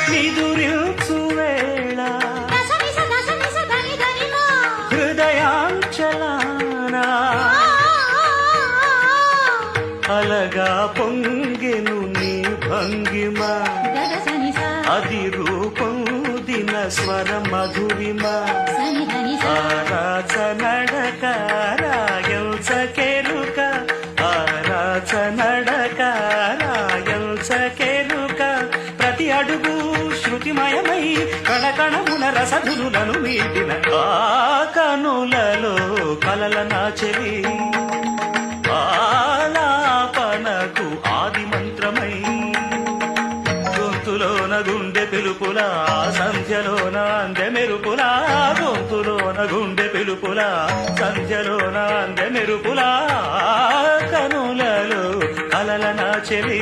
నిదురించు వేళ హృదయాంచలానా అలగా పొంగెను నీ భంగిమ అది రూపొందిన స్వర మధురిమ ఆరాచ నడక రాయల్చకెరుక ఆరాచ నడక రాయల్చకెరుక ప్రతి అడుగు శృతిమయమై కణకణమున రసధునులను మీటిన ఆ కనులలో కలల నాచెలి ఆలాపనకు ఆది మంత్రమై గొంతులోన గుండె పిలుపులా సంధ్యలోన అందె మెరుపులా గొంతులోన గుండె పిలుపులా సంధ్యలోన అందె మెరుపులా కనులలో కలల నాచెలి